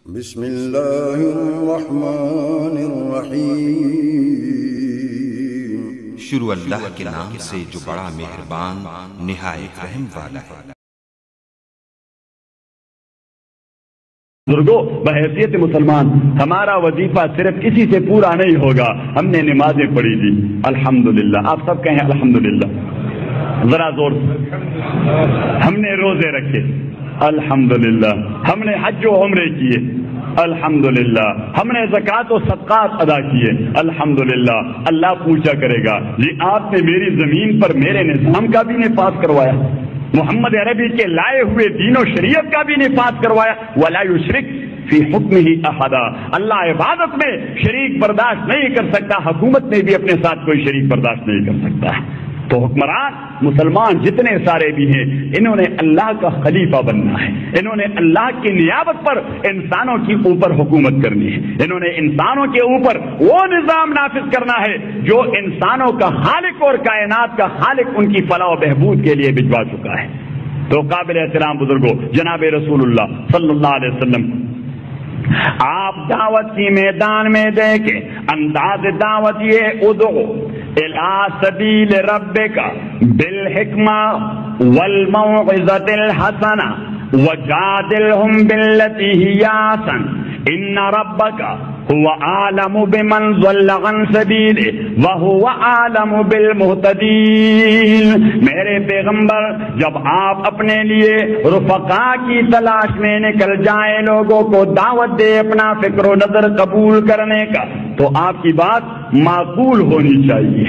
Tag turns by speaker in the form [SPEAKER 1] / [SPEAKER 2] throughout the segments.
[SPEAKER 1] بسم اللہ الرحمن الرحیم۔
[SPEAKER 2] شروع اللہ کے نام سے جو بڑا مہربان نہایت رحم والا ہے۔
[SPEAKER 3] بزرگوں، بحیثیت مسلمان ہمارا وظیفہ صرف اسی سے پورا نہیں ہوگا۔ ہم نے نمازیں پڑھی تھی الحمدللہ، آپ سب کہیں الحمدللہ ذرا زور سے۔ ہم نے روزے رکھے الحمدللہ، ہم نے حج و عمرے کیے الحمدللہ، ہم نے زکوٰۃ و صدقات ادا کیے الحمدللہ۔ اللہ پوچھا کرے گا جی آپ نے میری زمین پر میرے نظام کا بھی نفاذ کروایا، محمد عربی کے لائے ہوئے دین و شریعت کا بھی نفاذ کروایا۔ وَلَا يُشْرِكْ فِي حُكْمِهِ أَحَدًا، اللہ عبادت میں شریک برداشت نہیں کر سکتا، حکومت میں بھی اپنے ساتھ کوئی شریک برداشت نہیں کر سکتا۔ تو حکمران مسلمان جتنے سارے بھی ہیں، انہوں نے اللہ کا خلیفہ بننا ہے، انہوں نے اللہ کی نیابت پر انسانوں کے اوپر حکومت کرنی ہے، انہوں نے انسانوں کے اوپر وہ نظام نافذ کرنا ہے جو انسانوں کا خالق اور کائنات کا خالق ان کی فلاح و بہبود کے لیے بھجوا چکا ہے۔ تو قابل احترام بزرگوں، جناب رسول اللہ صلی اللہ علیہ وسلم آپ دعوت کی میدان میں دیکھیں، انداز دعوت یہ ادعو الی سبیل ربک بالحکمہ والموعظۃ الحسنہ وجادلہم باللتی ہی احسن ان ربک هو عالم بمن ضل عن سبیلہ وهو عالم بالمہتدین۔ میرے پیغمبر جب آپ اپنے لیے رفقا کی تلاش میں نکل جائیں، لوگوں کو دعوت دے اپنا فکر و نظر قبول کرنے کا، تو آپ کی بات معقول ہونی چاہیے،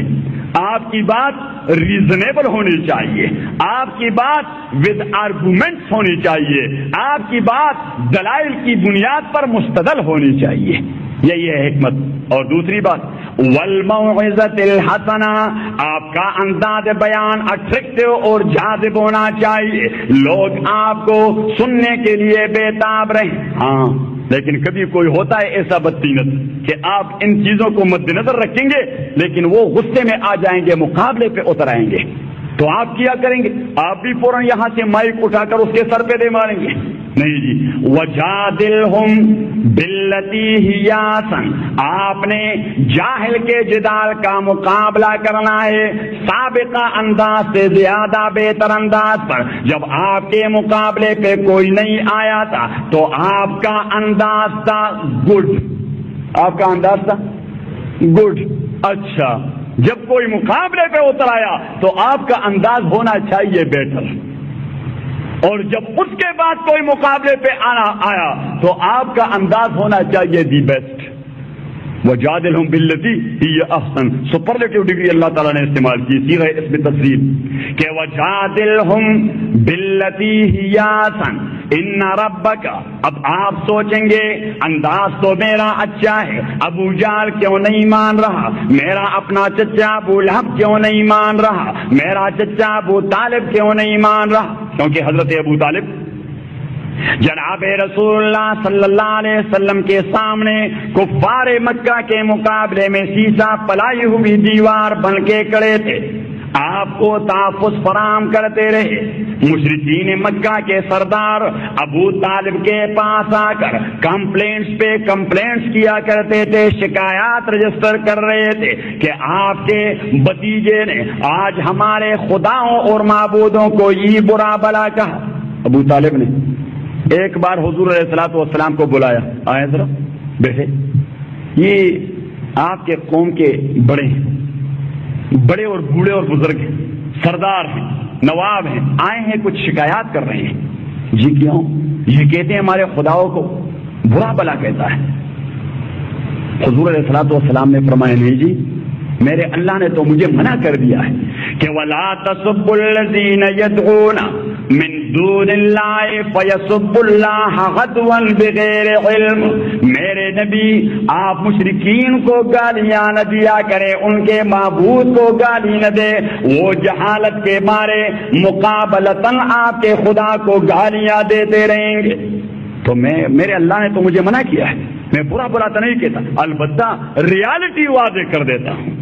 [SPEAKER 3] آپ کی بات ریزنیبل ہونی چاہیے، آپ کی بات ود آرگومنٹس ہونی چاہیے، آپ کی بات دلائل کی بنیاد پر مستدل ہونی چاہیے، یہی ہے حکمت۔ اور دوسری بات والموعظۃ الحسنہ، آپ کا انداز بیان اٹریکٹیو اور جاذب ہونا چاہیے، لوگ آپ کو سننے کے لیے بےتاب رہیں۔ ہاں لیکن کبھی کوئی ہوتا ہے ایسا بدطینت کہ آپ ان چیزوں کو مد نظر رکھیں گے لیکن وہ غصے میں آ جائیں گے، مقابلے پہ اتر آئیں گے، تو آپ کیا کریں گے؟ آپ بھی فوراً یہاں سے مائک اٹھا کر اس کے سر پہ دے ماریں گے؟ نہیں جی، وجادلہم باللتی ہی احسن، آپ نے جاہل کے جدال کا مقابلہ کرنا ہے سابقہ انداز سے زیادہ بہتر انداز پر۔ جب آپ کے مقابلے پہ کوئی نہیں آیا تھا تو آپ کا انداز تھا گڈ، آپ کا انداز تھا گڈ، اچھا جب کوئی مقابلے پہ اتر آیا تو آپ کا انداز ہونا چاہیے بیٹر، اور جب اس کے بعد کوئی مقابلے پہ آیا تو آپ کا انداز ہونا چاہیے the best. وجادلہم باللتی he Ahsan, سپرلیٹیو degree اللہ تعالیٰ نے استعمال کی، صیغہ اسم تفضیل کہ وجادلہم باللتی ہی احسن ان ربک۔ اب آپ سوچیں گے انداز تو میرا اچھا ہے، ابو جہل کیوں نہیں مان رہا، میرا اپنا چچا ابو لہب کیوں نہیں مان رہا، میرا چچا ابو طالب کیوں نہیں مان رہا؟ کیونکہ حضرت ابو طالب جناب رسول اللہ صلی اللہ علیہ وسلم کے سامنے کفار مکہ کے مقابلے میں سیسا پلائی ہوئی دیوار بن کے کھڑے تھے، آپ کو تحفظ فراہم کرتے رہے۔ مشرکین مکہ کے سردار ابو طالب کے پاس آ کر کمپلینٹس پہ کمپلینٹس کیا کرتے تھے، شکایات رجسٹر کر رہے تھے کہ آپ کے بھتیجے نے آج ہمارے خداؤں اور معبودوں کو یہ برا بلا کہا۔ ابو طالب نے ایک بار حضور علیہ الصلوۃ والسلام کو بلایا، آئے ذرا بیٹھے، یہ آپ کے قوم کے بڑے اور بوڑھے اور بزرگ ہیں، سردار ہیں، نواب ہیں، آئے ہیں کچھ شکایات کر رہے ہیں۔ جی کیوں؟ یہ کہتے ہیں ہمارے خداؤں کو برا بلا کہتا ہے۔ حضور علیہ الصلوۃ والسلام نے فرمایا نہیں جی، میرے اللہ نے تو مجھے منع کر دیا ہے کہ وَلَا تَسُبُّوا الَّذِينَ يَدْعُونَ مِن دُونِ اللَّهِ فَيَسُبُّوا اللَّهَ عَدْوًا بِغَيْرِ عِلْمٍ۔ میرے نبی آپ مشرکین کو گالیاں نہ دیا کریں، ان کے معبود کو گالی نہ دے، وہ جہالت کے مارے مقابلتاً آپ کے خدا کو گالیاں دیتے رہیں گے۔ تو میرے اللہ نے تو مجھے منع کیا ہے، میں برا تو نہیں کہتا، البتہ ریالٹی واضح کر دیتا ہوں۔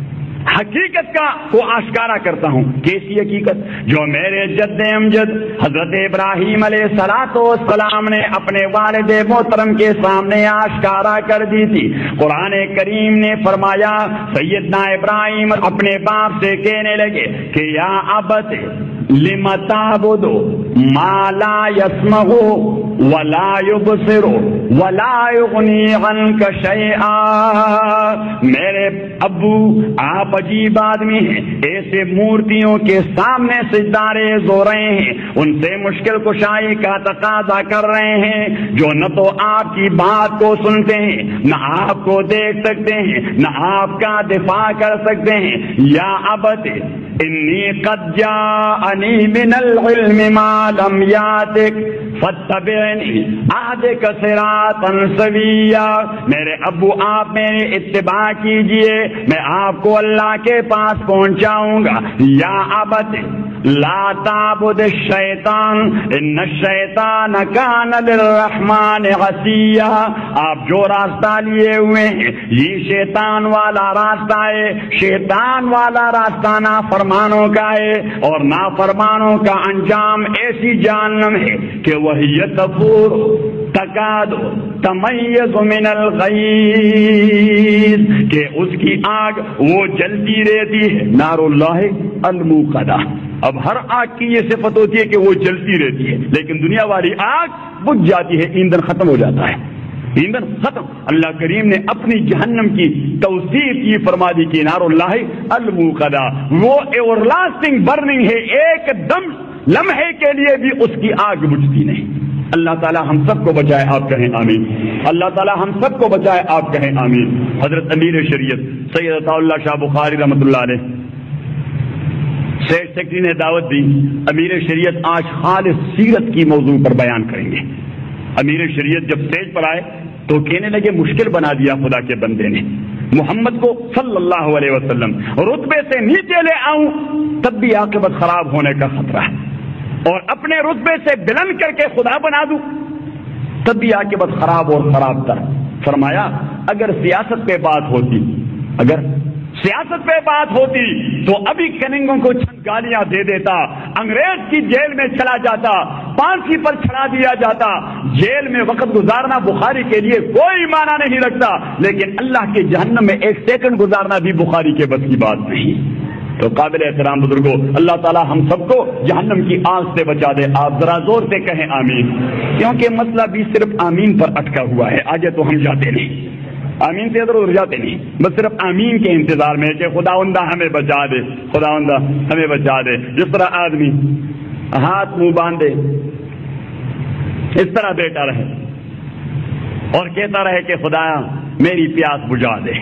[SPEAKER 3] حقیقت کا کو آشکارا کرتا ہوں. کیسی حقیقت؟ جو میرے جد امجد حضرت ابراہیم علیہ السلام نے اپنے والد محترم کے سامنے آشکارا کر دی تھی. قرآن کریم نے فرمایا سیدنا ابراہیم اپنے باپ سے کہنے لگے کہ یا ابت لم تعبد ما لا يسمع ولا يبصر ولا يغني عنك شيئا. میرے ابو آپ عجیب آدمی ہیں، ایسے مورتیوں کے سامنے سجدہ ریز ہو رہے ہیں، ان سے مشکل کشائی کا تقاضا کر رہے ہیں، جو نہ تو آپ کی بات کو سنتے ہیں، نہ آپ کو دیکھ سکتے ہیں، نہ آپ کا دفاع کر سکتے ہیں. یا ابت انی قد جاءنی من العلم ما لم یاتک فاتبعنی اہدک صراطا سویا. میرے ابو آپ میرے اتباع کیجئے، میں آپ کو اللہ کے پاس پہنچاؤں گا. یا ابت لا تعبد الشیطان ان الشیطان کان للرحمن عصیا. آپ جو راستہ لیے ہوئے ہیں یہ شیطان والا راستہ ہے، شیطان والا راستہ نافرمانوں کا ہے، اور نافرمانوں کا انجام ایسی جہنم ہے کہ وہی تفور تکاد تمیز من الغیظ، کہ اس کی آگ وہ جلتی رہتی ہے. نار اللہ الموقدہ. اب ہر آگ کی یہ صفت ہوتی ہے کہ وہ جلتی رہتی ہے، لیکن دنیا والی آگ بجھ جاتی ہے، ایندھن ختم ہو جاتا ہے، ایندھن ختم. اللہ کریم نے اپنی جہنم کی توصیف یہ فرما دی کہ نار اللہ الموقدہ، وہ ایور لاسٹنگ برننگ ہے، ایک دم لمحے کے لیے بھی اس کی آگ بجھتی نہیں. اللہ تعالی ہم سب کو بچائے، آپ کہیں آمین. اللہ تعالی ہم سب کو بچائے، آپ کہیں آمین. حضرت امیر شریعت سید عطا اللہ شاہ بخاری رحمۃ اللہ علیہ سیکرٹری نے دعوت دی. امیر شریعت آج خالص سیرت کی موضوع پر بیان کریں گے. امیر شریعت جب اسٹیج پر آئے تو کہنے لگے مشکل بنا دیا خدا کے بندے نے، محمد کو صلی اللہ علیہ وسلم رتبے سے نیچے لے آؤں تب بھی عاقبت خراب ہونے کا خطرہ ہے، اور اپنے رتبے سے بلند کر کے خدا بنا دوں تب بھی عاقبت خراب اور خراب تر. فرمایا اگر سیاست پہ بات ہوتی، اگر سیاست پہ بات ہوتی تو ابھی کننگوں کو چند گالیاں دے دیتا، انگریز کی جیل میں چلا جاتا، پھانسی پر چڑھا دیا جاتا. جیل میں وقت گزارنا بخاری کے لیے کوئی معنی نہیں رکھتا، لیکن اللہ کے جہنم میں ایک سیکنڈ گزارنا بھی بخاری کے بس کی بات نہیں. تو قابل احترام بزرگوں، اللہ تعالی ہم سب کو جہنم کی آگ سے بچا دے. آپ ذرا زور سے کہیں آمین، کیونکہ مسئلہ بھی صرف آمین پر اٹکا ہوا ہے، آگے تو ہم جاتے نہیں، آمین سے ادھر ادھر جاتے نہیں، بس صرف آمین کے انتظار میں کہ خداوندہ ہمیں بچا دے، خداوندہ ہمیں بچا دے. جس طرح آدمی ہاتھ منہ باندھے اس طرح بیٹھا رہے اور کہتا رہے کہ خدایا میری پیاس بجھا دے،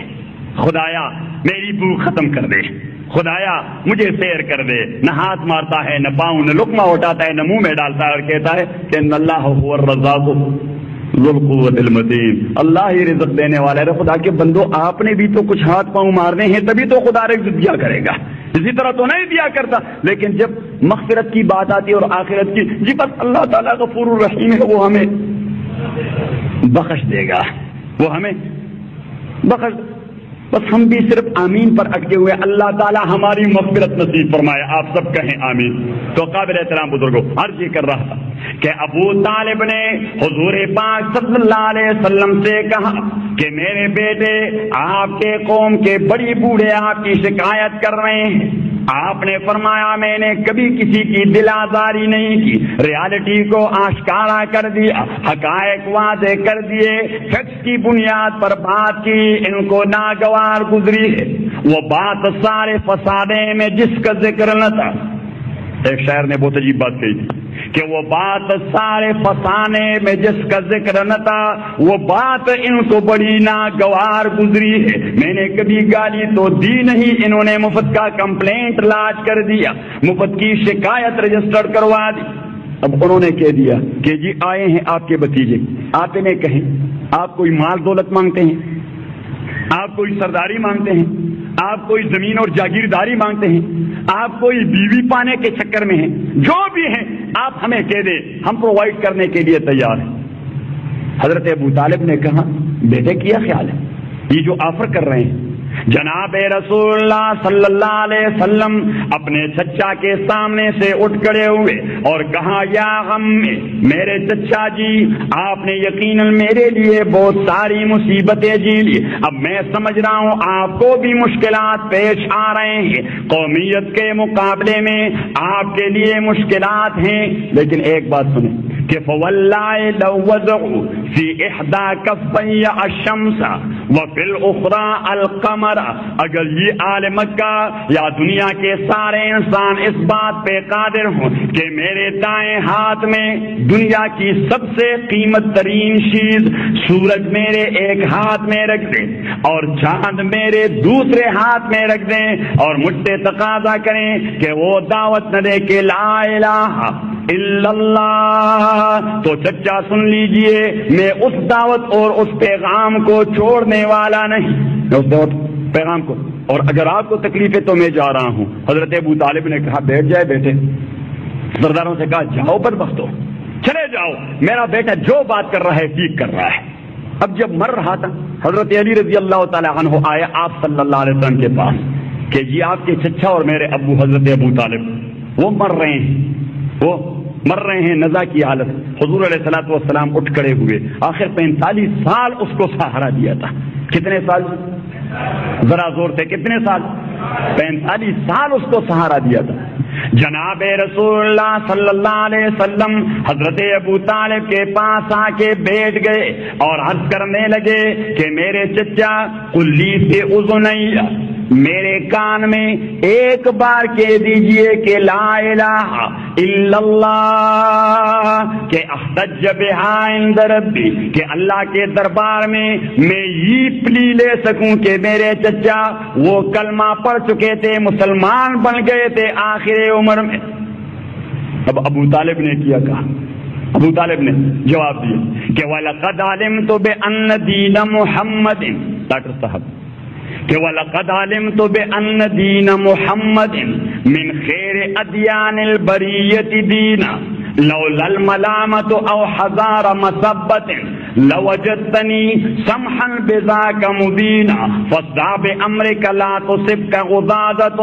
[SPEAKER 3] خدایا میری بھوک ختم کر دے، خدایا مجھے سیر کر دے. نہ ہاتھ مارتا ہے، نہ پاؤں، نہ لقمہ اٹھاتا ہے، نہ منہ میں ڈالتا ہے، اور کہتا ہے کہ ان اللہ هو الرزاق ذو القوت المتین، اللہ ہی رزق دینے والا ہے. خدا کے بندو، آپ نے بھی تو کچھ ہاتھ پاؤں مارنے ہیں تبھی تو خدا رزق دیا کرے گا، اسی طرح تو نہیں دیا کرتا. لیکن جب مغفرت کی بات آتی ہے اور آخرت کی، جی بس اللہ تعالیٰ غفور الرحیم ہے، وہ ہمیں بخش دے گا، وہ ہمیں بخش. بس ہم بھی صرف آمین پر اٹکے ہوئے. اللہ تعالیٰ ہماری مغفرت نصیب فرمائے، آپ سب کہیں آمین. تو قابل احترام بزرگوں، عرض یہ کر رہا تھا کہ ابو طالب نے حضور پاک صلی اللہ علیہ وسلم سے کہا کہ میرے بیٹے، آپ کے قوم کے بڑی بوڑھے آپ کی شکایت کر رہے ہیں. آپ نے فرمایا میں نے کبھی کسی کی دل آزاری نہیں کی، ریالٹی کو آشکارا کر دیا، حقائق واضح کر دیے، فیکٹس کی بنیاد پر بات کی. ان کو ناگوار گزری ہے وہ بات سارے فسادے میں جس کا ذکر نہ تھا. ایک شاعر نے بہت عجیب بات کہی تھی کہ وہ بات سارے فسانے میں جس کا ذکر نہ تھا، وہ بات ان کو بڑی ناگوار گزری ہے. میں نے کبھی گالی تو دی نہیں، انہوں نے مفت کا کمپلینٹ لاج کر دیا، مفت کی شکایت رجسٹر کروا دی. اب انہوں نے کہہ دیا کہ جی آئے ہیں آپ کے بھتیجے، آپ انہیں کہیں آپ کوئی مال دولت مانگتے ہیں، آپ کوئی سرداری مانگتے ہیں، آپ کوئی زمین اور جاگیرداری مانگتے ہیں، آپ کوئی بیوی پانے کے چکر میں ہیں، جو بھی ہیں آپ ہمیں کہہ دیں، ہم پرووائڈ کرنے کے لیے تیار ہیں. حضرت ابو طالب نے کہا بیٹے کیا خیال ہے، یہ جو آفر کر رہے ہیں جناب رسول اللہ صلی اللہ علیہ وسلم اپنے چچا کے سامنے سے اٹھ کھڑے ہوئے اور کہا یا غم میرے چچا جی آپ نے یقیناً میرے لیے بہت ساری مصیبتیں جی لی، اب میں سمجھ رہا ہوں آپ کو بھی مشکلات پیش آ رہے ہیں، قومیت کے مقابلے میں آپ کے لیے مشکلات ہیں، لیکن ایک بات سنیں کہ فواللہ لو وضعوا فی احدى کفی الشمس وفی الاخرى القمر، اگر یہ آل مکہ یا دنیا کے سارے انسان اس بات پہ قادر ہوں کہ میرے دائیں ہاتھ میں دنیا کی سب سے قیمت ترین چیز سورج میرے ایک ہاتھ میں رکھ دیں اور چاند میرے دوسرے ہاتھ میں رکھ دیں اور مجھ سے تقاضا کریں کہ وہ دعوت نہ دے کہ لا الہ الا اللہ، تو چچا سن لیجئے میں اس دعوت اور اس پیغام کو چھوڑنے والا نہیں، اس دعوت پیغام کو، اور اگر آپ کو تکلیف ہے تو میں جا رہا ہوں۔ حضرت ابو طالب نے کہا بیٹھ جائے بیٹے، سرداروں سے کہا جاؤ بدبختو چلے جاؤ، میرا بیٹا جو بات کر رہا ہے ٹھیک کر رہا ہے۔ اب جب مر رہا تھا حضرت علی رضی اللہ تعالی عنہ آئے آپ صلی اللہ علیہ وسلم کے پاس کہ جی آپ کے چچا اور میرے ابو حضرت ابو طالب وہ مر رہے ہیں نزا کی حالت۔ حضور علیہ الصلوۃ والسلام اٹھ کھڑے ہوئے، آخر 45 سال اس کو سہارا دیا تھا، کتنے سال؟ ذرا زور سے کتنے سال؟ 45 سال اس کو سہارا دیا تھا۔ جناب رسول اللہ صلی اللہ علیہ وسلم حضرت ابو طالب کے پاس آ کے بیٹھ گئے اور عرض کرنے لگے کہ میرے چچا کلی سے اذنی، میرے کان میں ایک بار کہہ دیجئے کہ لا الہ الا اللہ، کہ احتج بہا عند ربی، کہ اللہ کے دربار میں یہ پلی لے سکوں کہ میرے چچا وہ کلمہ پڑھ چکے تھے، مسلمان بن گئے تھے آخر عمر میں۔ اب ابو طالب نے کیا کہا، ابو طالب نے جواب دیا کہ وَلَقَدْ عَلِمْتُ بِأَنَّ دِينَ مُحَمَّدٍ، ڈاکٹر صاحب کہ وَلَقَدْ عَلِمْتُ بِأَنَّ دِينَ مُحَمَّدٍ مِنْ خَيْرِ أَدْيَانِ الْبَرِيَّةِ دِينًا لولا الملامة أو حذار مسبة لوجدتني سمحا بذاك مبينا فاصدع بأمرك لا تصبك غضاضة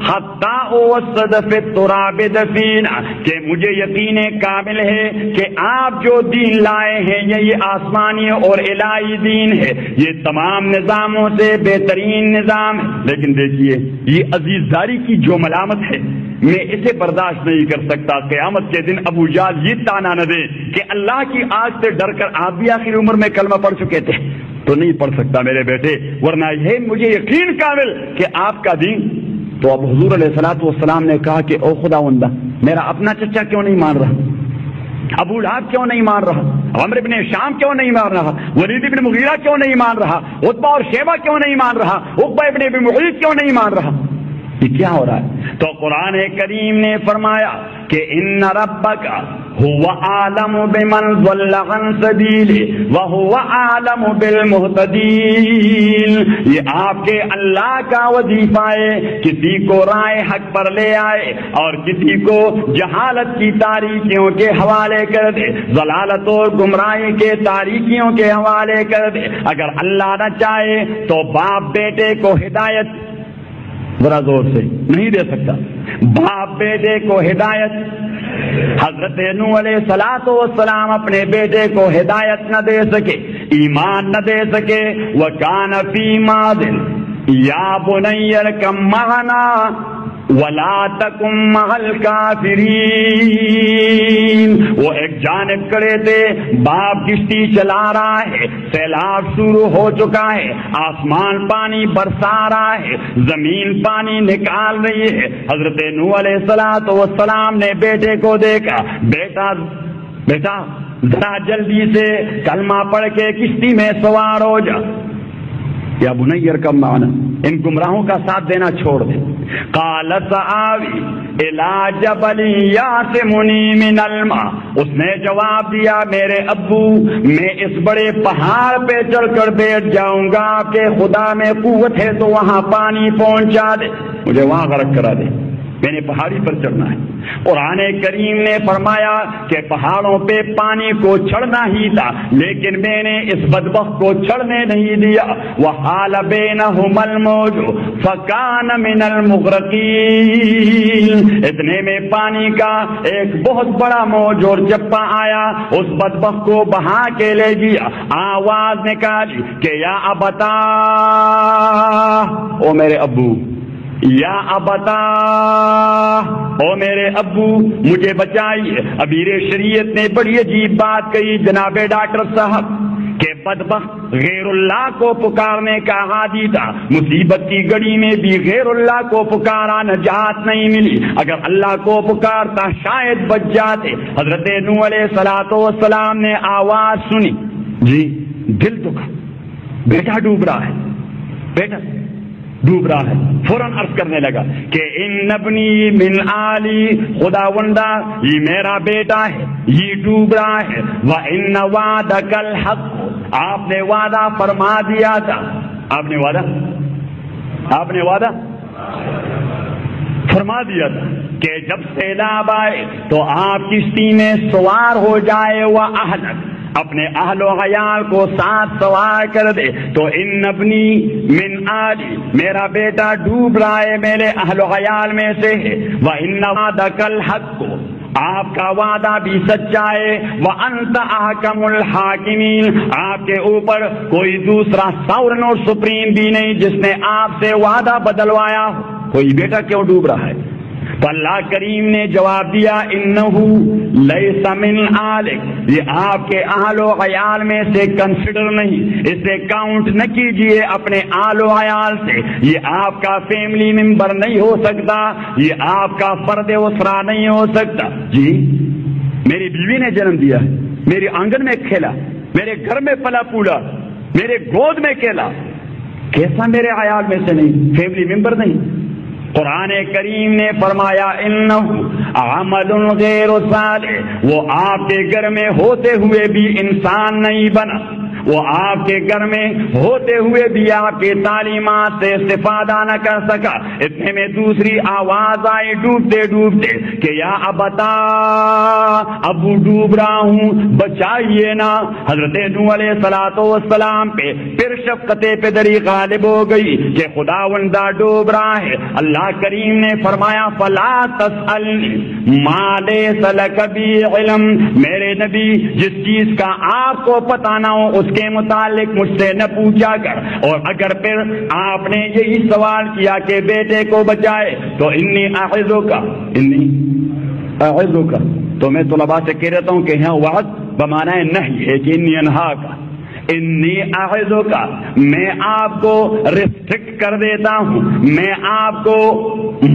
[SPEAKER 3] حتى أوسد في التراب دفينا، کہ مجھے یقین کامل ہے کہ آپ جو دین لائے ہیں یہ آسمانی اور الہی دین ہے، یہ تمام نظاموں سے بہترین نظام ہے، لیکن دیکھیے یہ عزیزداری کی جو ملامت ہے میں اسے برداشت نہیں کر سکتا۔ قیامت کے دن ابو جہل یہ تانا نہ دے کہ اللہ کی آگ سے ڈر کر آپ بھی آخری عمر میں کلمہ پڑھ چکے تھے، تو نہیں پڑھ سکتا میرے بیٹے، ورنہ یہ مجھے یقین کامل کہ آپ کا دین۔ تو اب حضور علیہ الصلوۃ والسلام نے کہا کہ او خداوندہ میرا اپنا چچا کیوں نہیں مان رہا، ابو لہب کیوں نہیں مان رہا، عمرو بن شام کیوں نہیں مان رہا، ولید بن مغیرہ کیوں نہیں مان رہا، عتبہ اور شیبہ کیوں نہیں مان رہا، عقبہ بن ابی معیط کیوں نہیں مان رہا، یہ کیا ہو رہا ہے؟ تو قرآن کریم نے فرمایا کہ ان ربک هو اعلم بمن ضل عن سبیلہ وهو اعلم بالمہتدین، یہ آپ کے اللہ کا وظیفہ ہے کسی کو رائے حق پر لے آئے اور کسی کو جہالت کی تاریکیوں کے حوالے کر دے، ضلالت اور گمراہی کے تاریکیوں کے حوالے کر دے۔ اگر اللہ نہ چاہے تو باپ بیٹے کو ہدایت ذرا زور سے نہیں دے سکتا، باپ بیٹے کو ہدایت، حضرت نوح علیہ السلام اپنے بیٹے کو ہدایت نہ دے سکے، ایمان نہ دے سکے، وَكَانَ فِي مَعْزِلٍ يَا بُنَيَّ ارْكَب مَّعَنَا وَلَا تَكُن مَّعَ الْكَافِرِينَ، وہ ایک جانب کھڑے تھے، باپ کشتی چلا رہا ہے، سیلاب شروع ہو چکا ہے، آسمان پانی برسا رہا ہے، زمین پانی نکال رہی ہے۔ حضرت نوح علیہ السلام نے بیٹے کو دیکھا، بیٹا ذرا جلدی سے کلمہ پڑھ کے کشتی میں سوار ہو جا، یا بنی ارکب معنا، ان گمراہوں کا ساتھ دینا چھوڑ دے۔ قال سآوی الی جبل یعصمنی من الماء، اس نے جواب دیا میرے ابو میں اس بڑے پہاڑ پہ چڑھ کر بیٹھ جاؤں گا کہ خدا میں قوت ہے تو وہاں پانی پہنچا دے، مجھے وہاں غرق کرا دے۔ میں نے پہاڑی پر چڑھنا ہے۔ قرآن کریم نے فرمایا کہ پہاڑوں پہ پانی کو چڑھنا ہی تھا، لیکن میں نے اس بدبخت کو چڑھنے نہیں دیا۔ وحال بینہما الموج فکان من المغرقین، اتنے میں پانی کا ایک بہت بڑا موج اور چپا آیا، اس بدبخت کو بہا کے لے گیا۔ آواز نکالی کہ یا ابتا، او میرے ابو، یا ابتا، او میرے ابو مجھے بچائیے۔ امیر شریعت نے بڑی عجیب بات کہی جناب ڈاکٹر صاحب کہ بدبخت غیر اللہ کو پکارنے کا عادی تھا، مصیبت کی گھڑی میں بھی غیر اللہ کو پکارا، نجات نہیں ملی۔ اگر اللہ کو پکارتا شاید بچ جاتے۔ حضرت نوح علیہ السلام نے آواز سنی، جی دل دکھا، بیٹا ڈوب رہا ہے، بیٹا ڈوب رہا ہے۔ فوراً عرض کرنے لگا کہ ان ابنی من آلی، خداوندا یہ میرا بیٹا ہے، یہ ڈوب رہا ہے۔ وَإِنَّ وَعْدَكَ الْحَقُّ، آپ نے وعدہ فرما دیا تھا، آپ نے وعدہ فرما دیا تھا کہ جب سیلاب آئے تو آپ کشتی میں سوار ہو جائے، وَأَهْلَكَ، اپنے اہل و عیال کو ساتھ سوار کر دے۔ تو ان ابنی من آلی، میرا بیٹا ڈوب رہا ہے، میرے اہل و عیال میں سے ہے۔ وَإِنَّ وَعْدَكَ الْحَقُّ، آپ کا وعدہ بھی سچا ہے۔ وَأَنْتَ أَحْكَمُ الْحَاكِمِينَ، آپ کے اوپر کوئی دوسرا ساورن اور سپریم بھی نہیں جس نے آپ سے وعدہ بدلوایا ہو۔ کوئی بیٹا کیوں ڈوب رہا ہے؟ تو اللہ کریم نے جواب دیا انہو لیس من آلک، یہ آپ کے اہل و عیال میں سے کنسیڈر نہیں، اسے کاؤنٹ نہ کیجئے اپنے اہل و عیال سے، یہ آپ کا فیملی ممبر نہیں ہو سکتا، یہ آپ کا فرد اسرہ نہیں ہو سکتا۔ جی میری بیوی نے جنم دیا ہے، میری آنگن میں کھیلا، میرے گھر میں پلا پولا، میرے گود میں کھیلا، کیسا میرے عیال میں سے نہیں، فیملی ممبر نہیں؟ قرآن کریم نے فرمایا انہ عمل غیر صالح، وہ آپ کے گھر میں ہوتے ہوئے بھی انسان نہیں بنا، وہ آپ کے گھر میں ہوتے ہوئے بھی آپ کے تعلیمات سے استفادہ نہ کر سکا۔ اتنے میں دوسری آواز آئی ڈوبتے ڈوبتے کہ یا ابتا، ابو ڈوب رہا ہوں، بچائیے نا۔ حضرت نوح علیہ السلام پہ پھر شفقت پدری غالب ہو گئی کہ خداوندہ ڈوب رہا ہے۔ اللہ کریم نے فرمایا فلا تسألنی ما لیس لک بی علم، میرے نبی جس چیز کا آپ کو پتہ نہ ہو اس کے متعلق مجھ سے نہ پوچھا کر۔ اور اگر پھر آپ نے یہی سوال کیا کہ بیٹے کو بچائے تو انی اعظک، تو میں طلباء سے کہہ رہتا ہوں کہ یہاں وعد بمعنی نہیں ہے کہ انی انہا کا، انی اعظک، میں آپ کو ریسٹرکٹ کر دیتا ہوں، میں آپ کو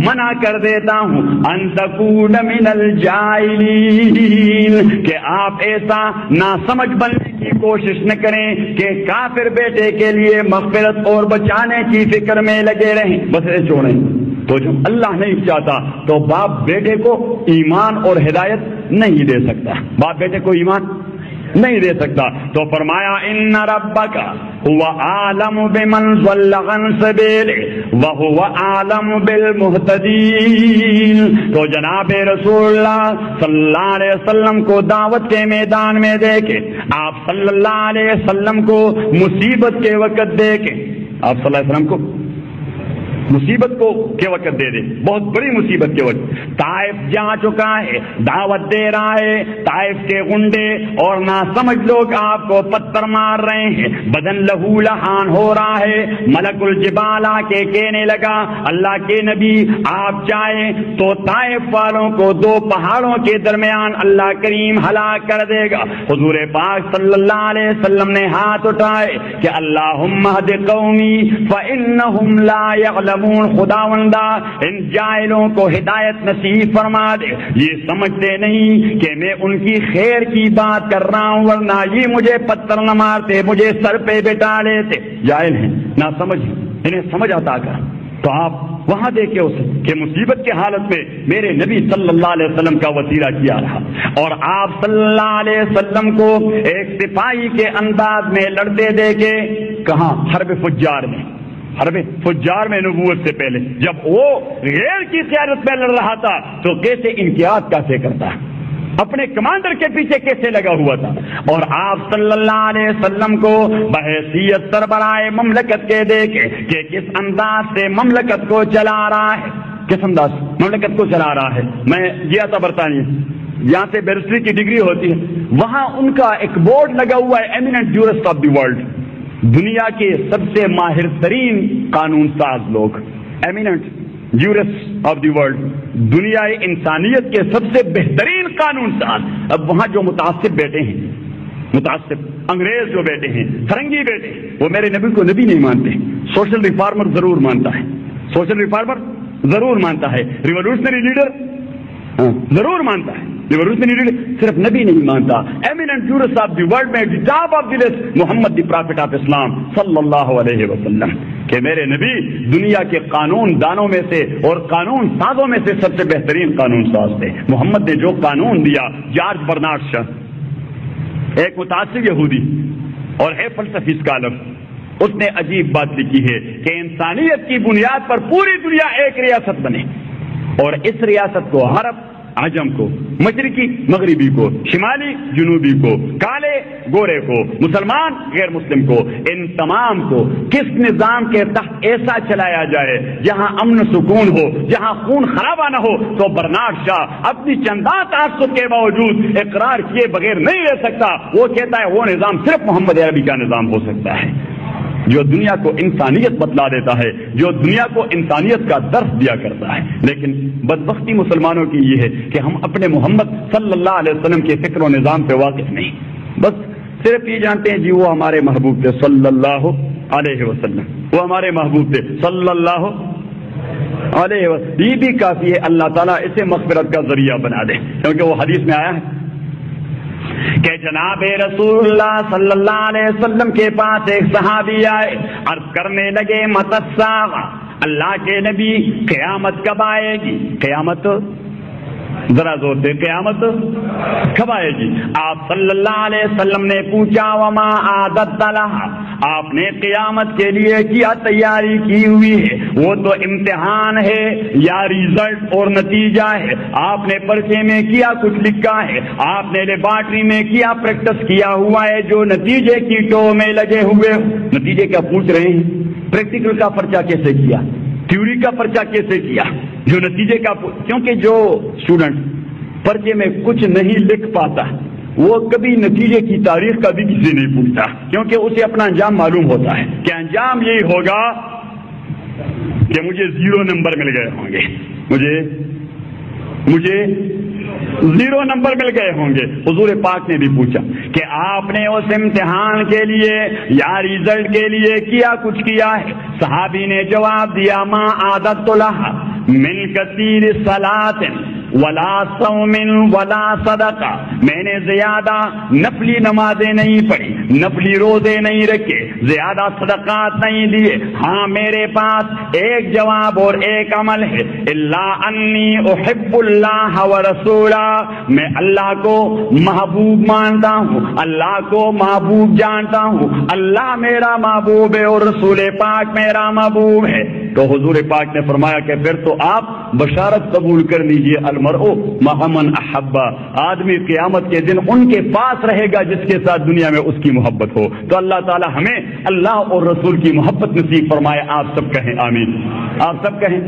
[SPEAKER 3] منع کر دیتا ہوں ان تکون من الجاہلین، کہ آپ ایسا ناسمجھ بننے کی کوشش نہ کریں کہ کافر بیٹے کے لیے مغفرت اور بچانے کی فکر میں لگے رہیں، بس ایسے چھوڑیں۔ تو جب اللہ نہیں چاہتا تو باپ بیٹے کو ایمان اور ہدایت نہیں دے سکتا، باپ بیٹے کو ایمان نہیں دے سکتا۔ تو فرمایا ان ربک هو عالم بمن ضل عن سبیلہ وهو عالم بالمہتدین۔ تو جناب رسول اللہ صلی اللہ علیہ وسلم کو دعوت کے میدان میں دیکھے، آپ صلی اللہ علیہ وسلم کو مصیبت کے وقت دیکھے، آپ صلی اللہ علیہ وسلم کو مصیبت کو کے وقت دے دے، بہت بڑی مصیبت کے وقت۔ طائف جا چکا ہے، دعوت دے رہا ہے، طائف کے گنڈے اور ناسمجھ لوگ آپ کو پتھر مار رہے ہیں، بدن لہو لہان ہو رہا ہے۔ ملک الجبال آ کے کہنے لگا اللہ کے نبی آپ چاہیں تو طائف والوں کو دو پہاڑوں کے درمیان اللہ کریم ہلاک کر دے گا۔ حضور پاک صلی اللہ علیہ وسلم نے ہاتھ اٹھائے کہ اللہم اہد قومی فإنہم لا یعلمون، خداوندہ ان جاہلوں کو ہدایت نصیب فرما دے، یہ سمجھتے نہیں کہ میں ان کی خیر کی بات کر رہا ہوں، ورنہ یہ مجھے پتھر نہ مارتے، مجھے سر پہ بٹھا لیتے۔ جاہل ہیں، نہ سمجھ، انہیں سمجھ آتا کر۔ تو آپ وہاں دیکھے اسے کہ مصیبت کے حالت میں میرے نبی صلی اللہ علیہ وسلم کا وسیلہ کیا رہا، اور آپ صلی اللہ علیہ وسلم کو ایک سپاہی کے انداز میں لڑتے دیکھے، کہاں؟ حرب فجار میں، حرب فجار میں نبوت سے پہلے جب وہ غیر کی قیادت میں لڑ رہا تھا تو کیسے انقیاد کیسے کرتا، اپنے کمانڈر کے پیچھے کیسے لگا ہوا تھا، اور آپ صلی اللہ علیہ وسلم کو بحیثیت سربراہ مملکت کے دیکھے کہ کس انداز سے مملکت کو چلا رہا ہے، کس انداز مملکت کو چلا رہا ہے۔ میں گیا تھا برطانیہ، یہاں سے بیرسٹری کی ڈگری ہوتی ہے، وہاں ان کا ایک بورڈ لگا ہوا ہے eminent jurist of the world, دنیا کے سب سے ماہر ترین قانون ساز لوگ، eminent jurist of the world, دنیا انسانیت کے سب سے بہترین قانون ساز۔ اب وہاں جو متعصب بیٹے ہیں، متعصب انگریز جو بیٹے ہیں، فرنگی بیٹے، وہ میرے نبی کو نبی نہیں مانتے، سوشل ریفارمر ضرور مانتا ہے، سوشل ریفارمر ضرور مانتا ہے، ریولوشنری لیڈر ضرور مانتا ہے، ریولوشنری لیڈر صرف نبی نہیں مانتا۔ Eminent jurist of the world میں top of the list Muhammad the prophet of Islam صلی اللہ علیہ وسلم، کہ میرے نبی دنیا کے قانون دانوں میں سے اور قانون سازوں میں سے سب سے بہترین قانون ساز تھے۔ محمد نے جو قانون دیا، جارج برنارڈ شاہ ایک متعصب یہودی اور ہے فلسفی اسکالر، اس نے عجیب بات لکھی ہے کہ انسانیت کی بنیاد پر پوری دنیا ایک ریاست بنے، اور اس ریاست کو عرب عجم کو، مشرقی مغربی کو، شمالی جنوبی کو، کالے گورے کو، مسلمان غیر مسلم کو، ان تمام کو کس نظام کے تحت ایسا چلایا جائے جہاں امن سکون ہو، جہاں خون خرابہ نہ ہو، تو برنارڈ شاہ اپنی چندہ تعصب کے باوجود اقرار کیے بغیر نہیں رہ سکتا۔ وہ کہتا ہے وہ نظام صرف محمد عربی کا نظام ہو سکتا ہے، جو دنیا کو انسانیت بتلا دیتا ہے، جو دنیا کو انسانیت کا درس دیا کرتا ہے۔ لیکن بدبختی مسلمانوں کی یہ ہے کہ ہم اپنے محمد صلی اللہ علیہ وسلم کے فکر و نظام سے واقف نہیں، بس صرف یہ جانتے ہیں جی وہ ہمارے محبوب تھے صلی اللہ علیہ وسلم، وہ ہمارے محبوب تھے صلی اللہ علیہ وسلم، یہ بھی کافی ہے، اللہ تعالیٰ اسے مغفرت کا ذریعہ بنا دے، کیونکہ وہ حدیث میں آیا ہے کہ جناب رسول اللہ صلی اللہ علیہ وسلم کے پاس ایک صحابی آئے، عرض کرنے لگے متی الساعہ، اللہ کے نبی قیامت کب آئے گی؟ قیامت ذرا زور دے، قیامت کب آئے گی؟ آپ صلی اللہ علیہ وسلم نے پوچھا وما عادت لہا، آپ نے قیامت کے لیے کیا تیاری کی ہوئی ہے؟ وہ تو امتحان ہے یا ریزلٹ اور نتیجہ ہے، آپ نے پرچے میں کیا کچھ لکھا ہے، آپ نے لیبارٹری میں کیا پریکٹس کیا ہوا ہے، جو نتیجے کی ٹو میں لگے ہوئے، نتیجے کیا پوچھ رہے ہیں؟ پریکٹیکل کا پرچہ کیسے کیا، تھیوری کا پرچہ کیسے کیا، جو نتیجے کا، کیونکہ جو اسٹوڈنٹ پرچے میں کچھ نہیں لکھ پاتا وہ کبھی نتیجے کی تاریخ کا بھی کسی نہیں پوچھتا، کیونکہ اسے اپنا انجام معلوم ہوتا ہے کہ انجام یہی ہوگا کہ مجھے 0 نمبر مل گئے ہوں گے، مجھے 0 نمبر مل گئے ہوں گے۔ حضور پاک نے بھی پوچھا کہ آپ نے اس امتحان کے لیے یا ریزلٹ کے لیے کیا کچھ کیا ہے؟ صحابی نے جواب دیا ما عادت لہا من کثیر صلاۃ ولا صوم ولا صدقہ، میں نے زیادہ نفلی نمازیں نہیں پڑھی، نفلی روزے نہیں رکھے، زیادہ صدقات نہیں دیے، ہاں میرے پاس ایک جواب اور ایک عمل ہے، الا انی احب اللہ ورسولہ، میں اللہ کو محبوب مانتا ہوں، اللہ کو محبوب جانتا ہوں، اللہ میرا محبوب ہے اور رسول پاک میرا محبوب ہے۔ تو حضور پاک نے فرمایا کہ پھر تو آپ بشارت قبول کر لیجئے، المرء مع من احبہ، آدمی قیامت کے دن ان کے پاس رہے گا جس کے ساتھ دنیا میں اس کی محبت ہو۔ تو اللہ تعالی ہمیں اللہ اور رسول کی محبت نصیب فرمائے، آپ سب کہیں آمین، آپ سب کہیں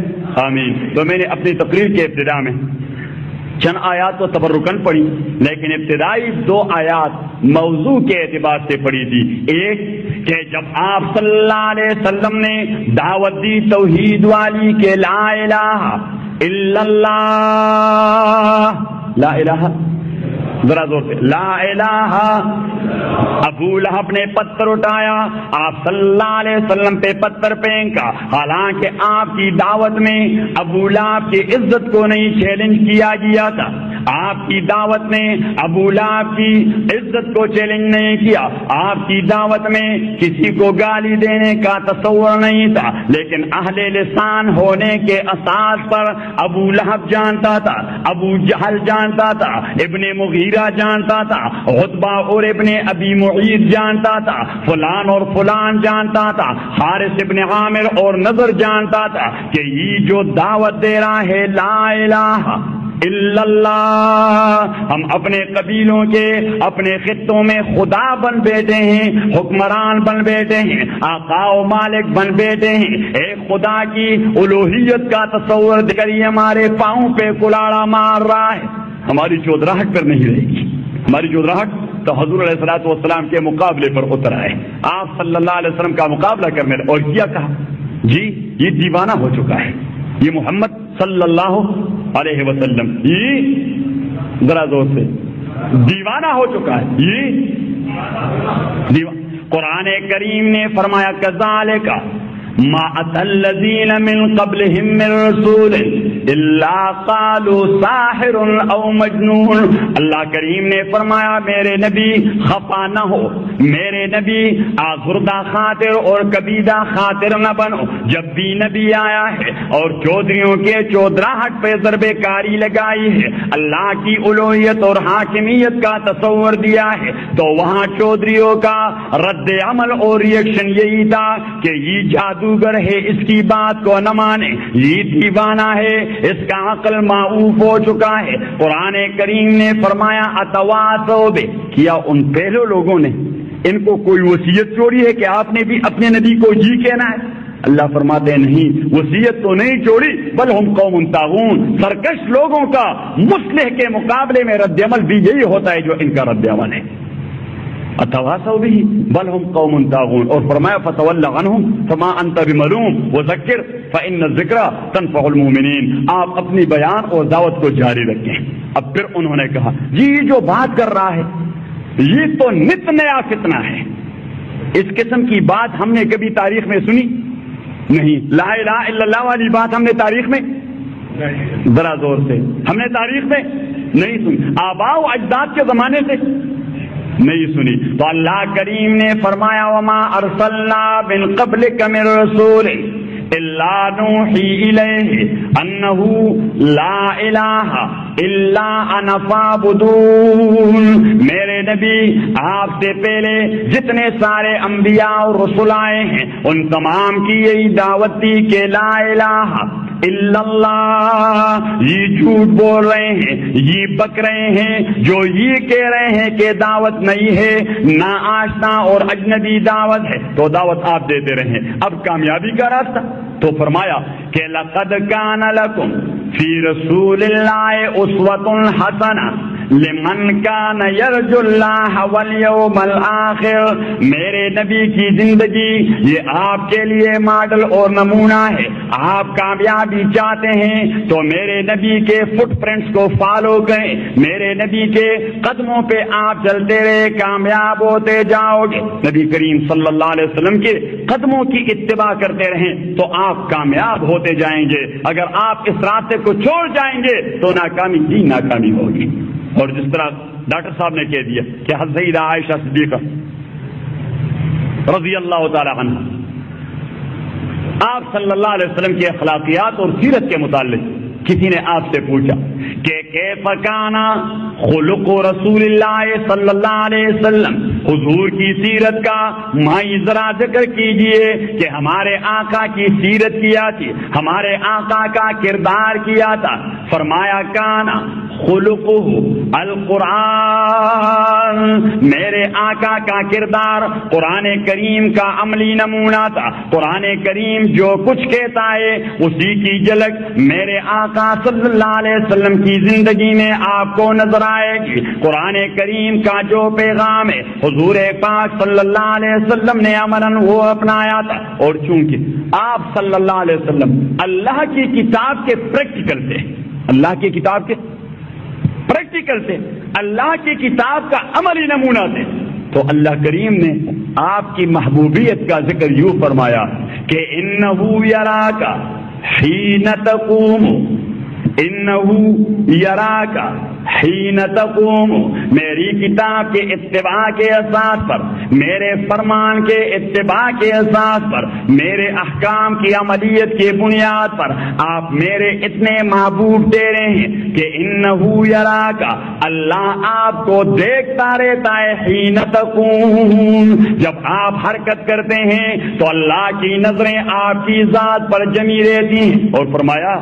[SPEAKER 3] آمین۔ تو میں نے اپنی تقریر کے ابتدا میں چند آیات تو تبرکن پڑھی، لیکن ابتدائی 2 آیات موضوع کے اعتبار سے پڑھی تھی۔ ایک کہ جب آپ صلی اللہ علیہ وسلم نے دعوت دی توحید والی کہ لا الہ الا اللہ، لا الہ، ذرا زور سے، لا الہ، ابو لہب نے پتھر اٹھایا، آپ صلی اللہ علیہ وسلم پہ پتھر پھینکا، حالانکہ آپ کی دعوت میں ابو لہب کی عزت کو نہیں چیلنج کیا گیا تھا، آپ کی دعوت نے ابو لہب کی عزت کو چیلنج نہیں کیا، آپ کی دعوت میں کسی کو گالی دینے کا تصور نہیں تھا، لیکن اہل لسان ہونے کے اساس پر ابو لہب جانتا تھا، ابو جہل جانتا تھا، ابن مغیرہ جانتا تھا، عتبہ اور ابن ابی معیط جانتا تھا، فلان اور فلان جانتا تھا، حارث ابن عامر اور نظر جانتا تھا کہ یہ جو دعوت دے رہا ہے لا الہ الا اللہ، ہم اپنے قبیلوں کے اپنے خطوں میں خدا بن بیٹھے ہیں، حکمران بن بیٹھے ہیں، آقا و مالک بن بیٹھے ہیں، ایک خدا کی الوہیت کا تصور کر یہ ہمارے پاؤں پہ کلاڑا مار رہا ہے، ہماری چودراہٹ پر نہیں رہے گی، ہماری چودراہٹ تو حضور علیہ الصلوۃ والسلام کے مقابلے پر اتر آئے، آپ صلی اللہ علیہ وسلم کا مقابلہ کرنے اور کیا کہا، جی یہ دیوانہ ہو چکا ہے، یہ محمد صلی اللہ علیہ وسلم یہ ذرا زور سے دیوانہ ہو چکا ہے، یہ قرآن کریم نے فرمایا کذالک ما اتى الذين من قبلهم من رسول الا قالوا ساحر او مجنون، اللہ کریم نے فرمایا میرے نبی خفا نہ ہو، میرے نبی آزردہ خاطر اور کبیدہ خاطر نہ بنو، جب بھی نبی آیا ہے اور چودھریوں کے چودراہٹ پہ ضرب کاری لگائی ہے، اللہ کی الوہیت اور حاکمیت کا تصور دیا ہے، تو وہاں چودھریوں کا رد عمل اور ریئیکشن یہی تھا کہ یہ جادوگر ہے، اس کی بات کو نہ مانے، یہ دیوانہ ہے، اس کا عقل معوف ہو چکا ہے۔ قرآن کریم نے فرمایا اتواصوا بہ، کیا ان پہلے لوگوں نے ان کو کوئی وصیت چھوڑی ہے کہ آپ نے بھی اپنے نبی کو جی کہنا ہے؟ اللہ فرماتے ہیں نہیں، وصیت تو نہیں چھوڑی، بل ہم قوم طاغون، سرکش لوگوں کا مصلح کے مقابلے میں رد عمل بھی یہی ہوتا ہے جو ان کا رد عمل ہے۔ اتواصوا به بل هم قوم طاغون، اور فرمایا فتول عنهم فما انت بملوم وذکر فان الذکر تنفع المؤمنین، آپ اپنی بیان اور دعوت کو جاری رکھیں۔ اب پھر انہوں نے کہا جی جو بات کر رہا ہے یہ تو نت نیا فتنہ ہے، اس قسم کی بات ہم نے کبھی تاریخ میں سنی نہیں، لا الہ الا اللہ والی بات ہم نے تاریخ میں ذرا زور سے ہم نے تاریخ میں نہیں سنی، آباء و اجداد کے زمانے سے نہیں سنی۔ تو اللہ کریم نے فرمایا وما ارسلنا من قبلک من رسول الا نوحی الیہ انہ لا الہ الا انا فاعبدون، میرے نبی آپ سے پہلے جتنے سارے انبیاء اور رسول آئے ہیں ان تمام کی یہی دعوت تھی کہ لا الہ الا اللہ، یہ جھوٹ بول رہے ہیں، یہ بک رہے ہیں، جو یہ کہہ رہے ہیں کہ دعوت نہیں ہے، نا آشنا اور اجنبی دعوت ہے، تو دعوت آپ دیتے رہیں۔ اب کامیابی کا راستہ تو فرمایا کہ لقد کان لکم فی رسول اللہ اسوۃ حسنہ لمن کان یرجو اللہ والیوم الآخر، میرے نبی کی زندگی یہ آپ کے لیے ماڈل اور نمونہ ہے، آپ کامیابی چاہتے ہیں تو میرے نبی کے فٹ پرنٹس کو فالو کریں، میرے نبی کے قدموں پہ آپ چلتے رہے، کامیاب ہوتے جاؤ گے، نبی کریم صلی اللہ علیہ وسلم کے قدموں کی اتباع کرتے رہیں تو آپ کامیاب ہوتے جائیں گے، اگر آپ اس راستے کو چھوڑ جائیں گے تو ناکامی ہی ناکامی ہوگی۔ اور جس طرح ڈاکٹر صاحب نے کہہ دیا کہ حضرت سیدہ عائشہ صدیقہ رضی اللہ تعالی عنہ آپ صلی اللہ علیہ وسلم کی اخلاقیات اور سیرت کے متعلق کسی نے آپ سے پوچھا کہ کیف کان خلق رسول اللہ صلی اللہ علیہ وسلم، حضور کی سیرت کا مائی ذرا ذکر کیجئے کہ ہمارے آقا کی سیرت کیا تھی، ہمارے آقا کا کردار کیا تھا۔ فرمایا کان خلقہ القرآن، میرے آقا کا کردار قرآن کریم کا عملی نمونہ تھا، قرآن کریم جو کچھ کہتا ہے اسی کی جھلک میرے آقا صلی اللہ علیہ وسلم کی زندگی میں آپ کو نظر آئے گی۔ قرآن کریم کا جو پیغام ہے حضور پاک صلی اللہ علیہ وسلم نے عملاً وہ اپنایا تھا، اور چونکہ آپ صلی اللہ علیہ وسلم اللہ کی کتاب کے پریکٹیکل تھے، اللہ کی کتاب کے پریکٹیکل تھے، اللہ کی کتاب کا عملی نمونہ تھے، تو اللہ کریم نے آپ کی محبوبیت کا ذکر یوں فرمایا کہ انہو یراک حین تقوم، انہو یراک حین تقوم، میری کتاب کے اتباع کے اساس پر، میرے فرمان کے اتباع کے اساس پر، میرے احکام کی عملیت کی بنیاد پر آپ میرے اتنے محبوب ٹھہرے ہیں کہ انہو یراک، اللہ آپ کو دیکھتا رہتا ہے، حین تقوم، جب آپ حرکت کرتے ہیں تو اللہ کی نظریں آپ کی ذات پر جمی رہتی ہیں۔ اور فرمایا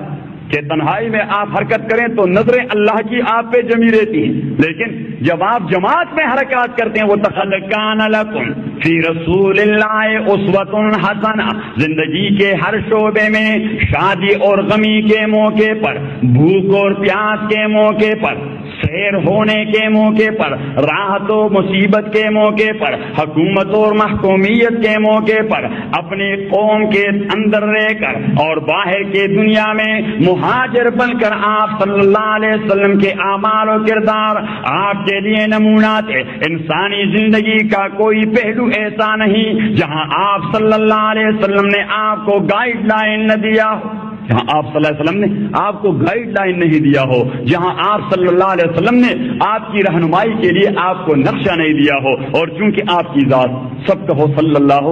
[SPEAKER 3] کہ تنہائی میں آپ حرکت کریں تو نظریں اللہ کی آپ پہ جمی رہتی ہیں، لیکن جب آپ جماعت میں حرکات کرتے ہیں وہ لَقَدْ كَانَ لَكُمْ فِي رَسُولِ اللَّهِ أُسْوَةٌ حَسَنَةٌ، زندگی کے ہر شعبے میں، شادی اور غمی کے موقع پر، بھوک اور پیاس کے موقع پر، سیر ہونے کے موقع پر، راحت و مصیبت کے موقع پر، حکومت اور محکومیت کے موقع پر، اپنی قوم کے اندر رہ کر اور باہر کے دنیا میں مہاجر بن کر آپ صلی اللہ علیہ وسلم کے اعمال و کردار آپ کے لیے نمونہ تھے۔ انسانی زندگی کا کوئی پہلو ایسا نہیں جہاں آپ صلی اللہ علیہ وسلم نے آپ کو گائیڈ لائن نہ دیا ہو، جہاں آپ صلی اللہ علیہ وسلم نے آپ کو گائیڈ لائن نہیں دیا ہو، جہاں آپ صلی اللہ علیہ وسلم نے آپ کی رہنمائی کے لیے آپ کو نقشہ نہیں دیا ہو۔ اور چونکہ آپ کی ذات، سب کہو صلی اللہ،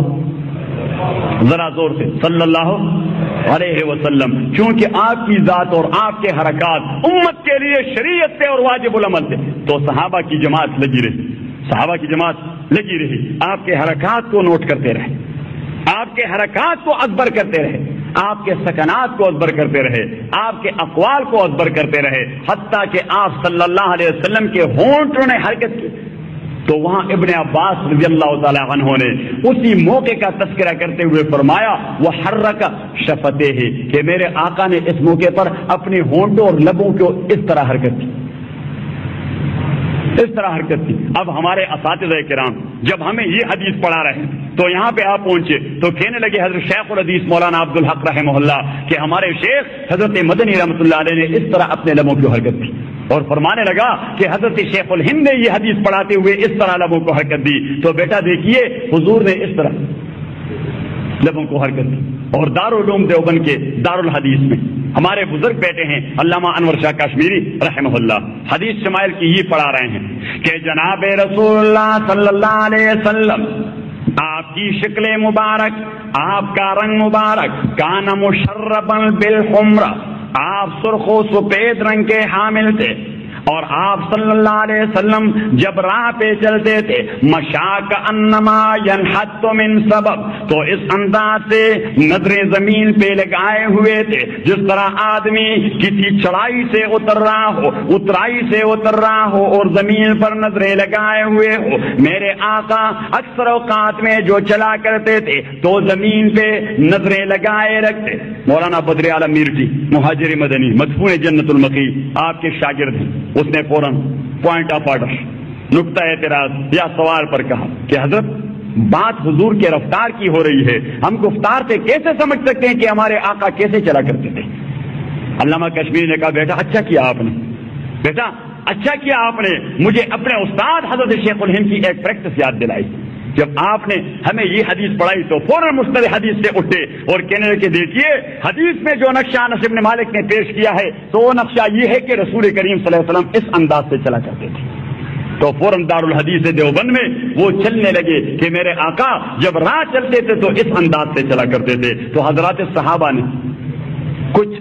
[SPEAKER 3] ذرا زور سے صلی اللہ علیہ وسلم، چونکہ آپ کی ذات اور آپ کے حرکات امت کے لیے شریعت تھے اور واجب العمل تھے، تو صحابہ کی جماعت لگی رہی، صحابہ کی جماعت لگی رہی، آپ کے حرکات کو نوٹ کرتے رہے، آپ کے حرکات کو ازبر کرتے رہے، آپ کے سکنات کو ازبر کرتے رہے، آپ کے اقوال کو ازبر کرتے رہے، حتیٰ کہ آپ صلی اللہ علیہ وسلم کے ہونٹوں نے حرکت کی۔ تو وہاں ابن عباس رضی اللہ تعالی عنہ نے اسی موقع کا تذکرہ کرتے ہوئے فرمایا وحرک شفتیہ، کہ میرے آقا نے اس موقع پر اپنے ہونٹوں اور لبوں کو اس طرح حرکت کی، اس طرح حرکت کی۔ اب ہمارے اساتذہ کرام جب ہمیں یہ حدیث پڑھا رہے ہیں تو یہاں پہ آپ پہنچے تو کہنے لگے حضرت شیخ الحدیث مولانا عبدالحق رحمہ اللہ کہ ہمارے شیخ حضرت مدنی رحمۃ اللہ علیہ نے اس طرح اپنے لبوں کی حرکت کی، اور فرمانے لگا کہ حضرت شیخ الہند نے یہ حدیث پڑھاتے ہوئے اس طرح لبوں کو حرکت دی۔ تو بیٹا دیکھیے حضور نے اس طرح لبوں کو حرکت دی۔ اور دارالعلوم دیوبند کے دارالحدیث میں ہمارے بزرگ بیٹے ہیں علامہ انور شاہ کشمیری رحمہ اللہ، حدیث شمائل کی یہ پڑھا رہے ہیں کہ جناب رسول اللہ صلی اللہ علیہ وسلم، آپ کی شکل مبارک، آپ کا رنگ مبارک، کان مشربا بالحمرہ، آپ سرخ و سفید رنگ کے حامل تھے، اور آپ صلی اللہ علیہ وسلم جب راہ پہ چلتے تھے مشاک انما ینحت من سبب، تو اس انداز سے نظریں زمین پہ لگائے ہوئے تھے جس طرح آدمی کسی چڑھائی سے اتر رہا ہو، اترائی سے اتر رہا ہو اور زمین پر نظریں لگائے ہوئے ہو۔ میرے آقا اکثر اوقات میں جو چلا کرتے تھے تو زمین پہ نظریں لگائے رکھتے۔ مولانا بدر عالم میرٹی مہاجر مدنی مدفون جنت المقی آپ کے شاگرد ہیں، اس نے فوراً پوائنٹ آف آرڈر، نقطہ اعتراض یا سوال پر کہا کہ حضرت بات حضور کے رفتار کی ہو رہی ہے، ہم گفتار سے کیسے سمجھ سکتے ہیں کہ ہمارے آقا کیسے چلا کرتے تھے؟ علامہ کشمیری نے کہا بیٹا اچھا کیا آپ نے، بیٹا اچھا کیا آپ نے مجھے اپنے استاد حضرت شیخ الہند کی ایک پریکٹس یاد دلائی۔ جب آپ نے ہمیں یہ حدیث پڑھائی تو فوراً مستند حدیث سے اٹھے اور کہنے لگے دیکھیے حدیث میں جو نقشہ انس بن مالک نے پیش کیا ہے تو وہ نقشہ یہ ہے کہ رسول کریم صلی اللہ علیہ وسلم اس انداز سے چلا کرتے تھے۔ تو فوراً دارالحدیث دیوبند میں وہ چلنے لگے کہ میرے آقا جب راہ چلتے تھے تو اس انداز سے چلا کرتے تھے۔ تو حضرات صحابہ نے کچھ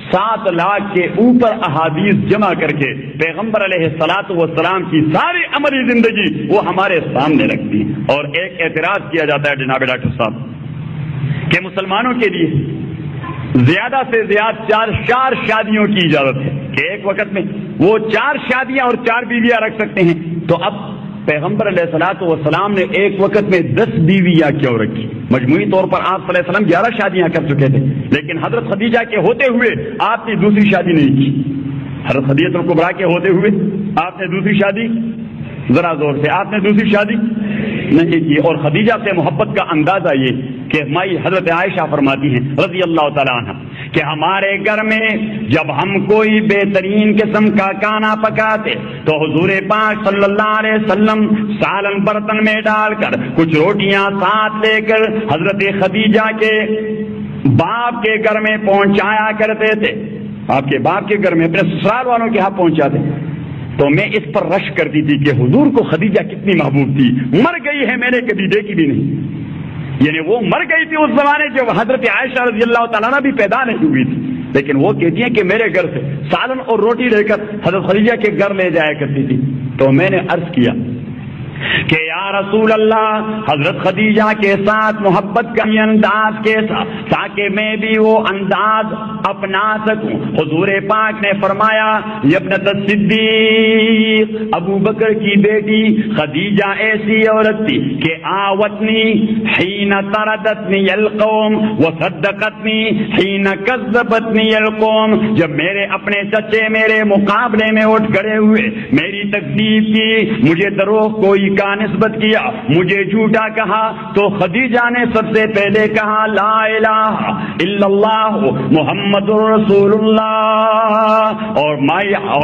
[SPEAKER 3] 7 لاکھ کے اوپر احادیث جمع کر کے پیغمبر علیہ الصلوۃ والسلام کی ساری عملی زندگی وہ ہمارے سامنے رکھ دی۔ اور ایک اعتراض کیا جاتا ہے جناب ڈاکٹر صاحب کہ مسلمانوں کے لیے زیادہ سے زیادہ 4 شادیوں کی اجازت ہے کہ ایک وقت میں وہ 4 شادیاں اور 4 بیویاں رکھ سکتے ہیں، تو اب پیغمبر علیہ الصلوۃ والسلام نے ایک وقت میں 10 بیویاں کیوں رکھی؟ مجموعی طور پر آپ صلی اللہ علیہ وسلم 11 شادیاں کر چکے تھے، لیکن حضرت خدیجہ کے ہوتے ہوئے آپ نے دوسری شادی نہیں کی۔ حضرت خدیجہ الکبریٰ کے ہوتے ہوئے آپ نے دوسری شادی، ذرا زور سے، آپ نے دوسری شادی نہیں کی۔ اور خدیجہ سے محبت کا اندازہ یہ کہ مائی حضرت عائشہ فرماتی ہیں رضی اللہ تعالیٰ عنہ کہ ہمارے گھر میں جب ہم کوئی بہترین قسم کا کھانا پکاتے تو حضور پاک صلی اللہ علیہ وسلم سالن برتن میں ڈال کر کچھ روٹیاں ساتھ لے کر حضرت خدیجہ کے باپ کے گھر میں پہنچایا کرتے تھے، آپ کے باپ کے گھر میں اپنے سسرال والوں کے ہاں پہنچاتے۔ تو میں اس پر رش کرتی تھی کہ حضور کو خدیجہ کتنی محبوب تھی، مر گئی ہے میں نے کبھی دیکھی بھی نہیں، یعنی وہ مر گئی تھی اس زمانے جب حضرت عائشہ رضی اللہ تعالیٰ عنہ بھی پیدا نہیں ہوئی تھی، لیکن وہ کہتی ہیں کہ میرے گھر سے سالن اور روٹی لے کر حضرت خدیجہ کے گھر لے جایا کرتی تھی۔ تو میں نے عرض کیا کہ یا رسول اللہ، حضرت خدیجہ کے ساتھ محبت کا انداز کے ساتھ تاکہ میں بھی وہ انداز اپنا سکوں۔ حضور پاک نے فرمایا ابنت الصدیق، ابو بکر کی بیٹی خدیجہ ایسی عورت تھی کہ آوتنی حین طردتنی القوم وصدقتنی حین کذبتنی القوم، جب میرے اپنے چچے میرے مقابلے میں اٹھ کھڑے ہوئے، میری تکذیب کی، مجھے دروغ کوئی کا نسبت کیا، مجھے جھوٹا کہا، تو خدیجہ نے سب سے پہلے کہا لا الہ الا اللہ محمد رسول اللہ، اور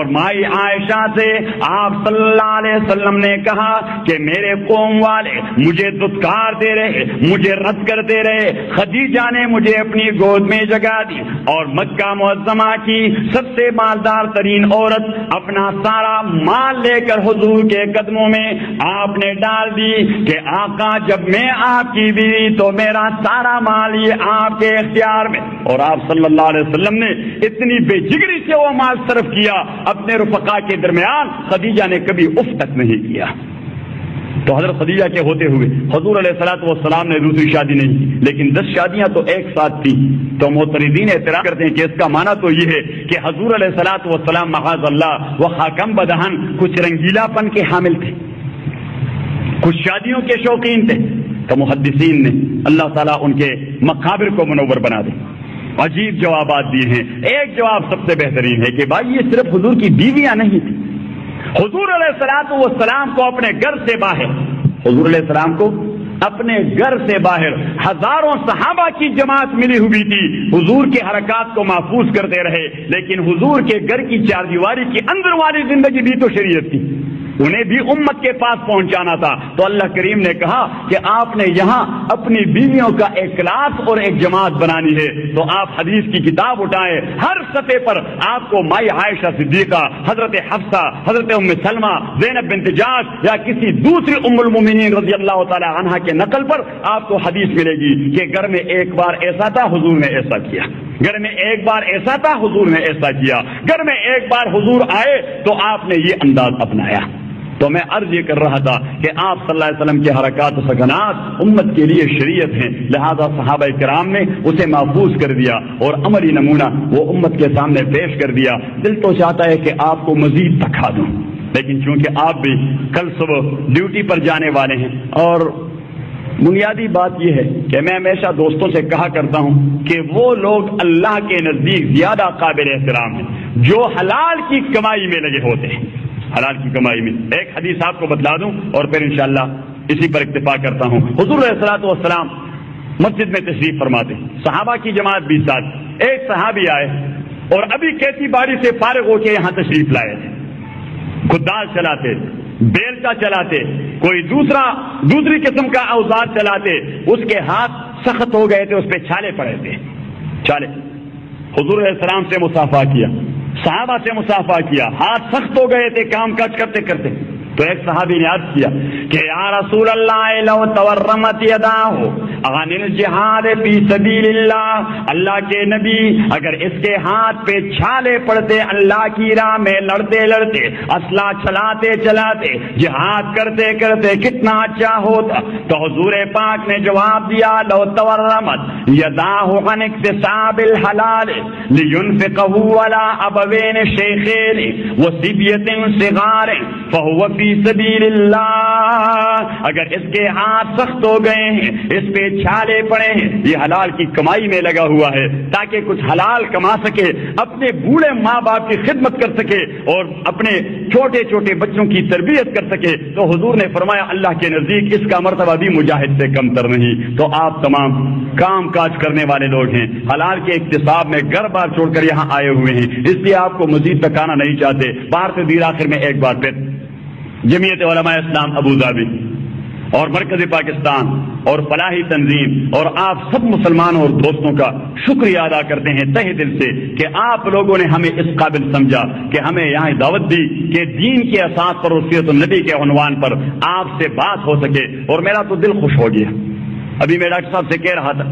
[SPEAKER 3] مائی عائشہ سے آپ صلی اللہ علیہ وسلم نے کہا کہ میرے قوم والے مجھے دھتکار دے رہے، مجھے رد کرتے رہے، خدیجہ نے مجھے اپنی گود میں جگہ دی، اور مکہ معظمہ کی سب سے مالدار ترین عورت اپنا سارا مال لے کر حضور کے قدموں میں آپ نے ڈال دی کہ آقا جب میں آپ کی بیوی تو میرا سارا مال یہ آپ کے اختیار میں، اور آپ صلی اللہ علیہ وسلم نے اتنی بے جگری سے وہ مال صرف کیا، اپنے رفقا کے درمیان خدیجہ نے کبھی اف تک نہیں کیا۔ تو حضرت خدیجہ کے ہوتے ہوئے حضور علیہ الصلوۃ والسلام نے دوسری شادی نہیں کی، لیکن 10 شادیاں تو ایک ساتھ تھیں۔ تو معترضین اعتراض کرتے ہیں کہ اس کا معنی تو یہ ہے کہ حضور علیہ الصلوۃ والسلام معاذ اللہ وہ خاکم بدہن کچھ رنگیلا پن کے حامل تھے، کچھ شادیوں کے شوقین تھے۔ تو محدثین نے اللہ تعالیٰ ان کے مقابر کو منور بنا دے، عجیب جوابات دیے ہیں۔ ایک جواب سب سے بہترین ہے کہ بھائی یہ صرف حضور کی بیویاں نہیں تھیں، حضور علیہ الصلوۃ والسلام کو اپنے گھر سے باہر، حضور علیہ السلام کو اپنے گھر سے باہر ہزاروں صحابہ کی جماعت ملی ہوئی تھی، حضور کے حرکات کو محفوظ کرتے رہے، لیکن حضور کے گھر کی چار دیواری کی اندر والی زندگی بھی تو شریعت تھی، انہیں بھی امت کے پاس پہنچانا تھا۔ تو اللہ کریم نے کہا کہ آپ نے یہاں اپنی بیویوں کا ایک کلاس اور ایک جماعت بنانی ہے، تو آپ حدیث کی کتاب اٹھائیں، ہر سطح پر آپ کو مائی عائشہ صدیقہ، حضرت حفصہ، حضرت ام سلمہ، زینب بنت جاش یا کسی دوسری ام المومنین رضی اللہ تعالی عنہا کے نقل پر آپ کو حدیث ملے گی کہ گھر میں ایک بار ایسا تھا حضور نے ایسا کیا، گھر میں ایک بار ایسا تھا حضور نے ایسا کیا، گھر میں ایک بار حضور آئے تو آپ نے یہ انداز اپنایا۔ تو میں عرض یہ کر رہا تھا کہ آپ صلی اللہ علیہ وسلم کے حرکات و سکنات امت کے لیے شریعت ہیں، لہذا صحابہ کرام نے اسے محفوظ کر دیا اور عملی نمونہ وہ امت کے سامنے پیش کر دیا۔ دل تو چاہتا ہے کہ آپ کو مزید دکھا دوں، لیکن چونکہ آپ بھی کل صبح ڈیوٹی پر جانے والے ہیں، اور بنیادی بات یہ ہے کہ میں ہمیشہ دوستوں سے کہا کرتا ہوں کہ وہ لوگ اللہ کے نزدیک زیادہ قابل احترام ہیں جو حلال کی کمائی میں لگے ہوتے ہیں، حلال کی کمائی میں۔ ایک حدیث آپ کو بتلا دوں اور پھر انشاءاللہ اسی پر اکتفا کرتا ہوں۔ حضور علیہ الصلوۃ والسلام مسجد میں تشریف فرماتے، صحابہ کی جماعت بھی ساتھ، ایک صحابی آئے اور ابھی کھیتی باڑی سے فارغ ہو کے یہاں تشریف لائے تھے، کدال چلاتے، بیلچا چلاتے، کوئی دوسری قسم کا اوزار چلاتے، اس کے ہاتھ سخت ہو گئے تھے، اس پہ چھالے پڑے تھے، چھالے۔ حضور علیہ السلام سے مصافحہ کیا، صحابہ سے مصافحہ کیا، ہاتھ سخت ہو گئے تھے کام کاج کرتے کرتے۔ تو ایک صحابی نے عرض کیا کہ یا رسول اللہ لو تورمت یداہ عن الجہاد فی سبیل اللہ، اللہ کے نبی اگر اس کے ہاتھ پہ چھالے پڑتے اللہ کی راہ میں لڑتے لڑتے، اسلحہ چلاتے چلاتے، جہاد کرتے کرتے، کتنا اچھا ہوتا۔ تو حضور پاک نے جواب دیا لو تورمت یداہ عن اکتساب الحلال لینفقہ علی ابوین شیخین وصبیۃ صغار فہو فی سبیل اللہ، اگر اس کے ہاتھ سخت ہو گئے ہیں، اس پہ چھالے پڑے ہیں، یہ حلال کی کمائی میں لگا ہوا ہے تاکہ کچھ حلال کما سکے، اپنے بوڑھے ماں باپ کی خدمت کر سکے اور اپنے چھوٹے چھوٹے بچوں کی تربیت کر سکے۔ تو حضور نے فرمایا اللہ کے نزدیک اس کا مرتبہ بھی مجاہد سے کم تر نہیں۔ تو آپ تمام کام کاج کرنے والے لوگ ہیں، حلال کے اکتساب میں گھر بار چھوڑ کر یہاں آئے ہوئے ہیں، اس لیے آپ کو مزید تکانا نہیں چاہتے۔ باہر سے دیر آخر میں ایک بار پھر جمعیت علماء اسلام ابو ظبی اور مرکز پاکستان اور فلاحی تنظیم اور آپ سب مسلمانوں اور دوستوں کا شکریہ ادا کرتے ہیں تہ دل سے کہ آپ لوگوں نے ہمیں اس قابل سمجھا کہ ہمیں یہاں دعوت دی کہ دین کے اساس پر اور سیرت النبی کے عنوان پر آپ سے بات ہو سکے، اور میرا تو دل خوش ہو گیا۔ ابھی میں ڈاکٹر صاحب سے کہہ رہا تھا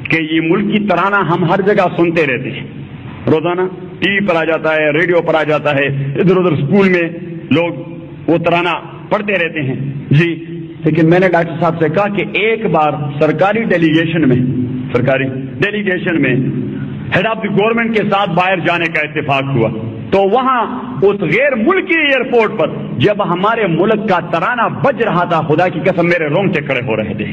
[SPEAKER 3] کہ یہ ملکی ترانہ ہم ہر جگہ سنتے رہتے ہیں، روزانہ ٹی وی پر آ جاتا ہے، ریڈیو پر آ جاتا ہے، ادھر ادھر اسکول میں لوگ وہ ترانہ پڑھتے رہتے ہیں جی، لیکن میں نے ڈاکٹر صاحب سے کہا کہ ایک بار سرکاری ڈیلیگیشن میں ہیڈ آف دی گورنمنٹ کے ساتھ باہر جانے کا اتفاق ہوا، تو وہاں اس غیر ملکی ایئرپورٹ پر جب ہمارے ملک کا ترانہ بج رہا تھا، خدا کی قسم میرے رونگٹے کھڑے ہو رہے تھے۔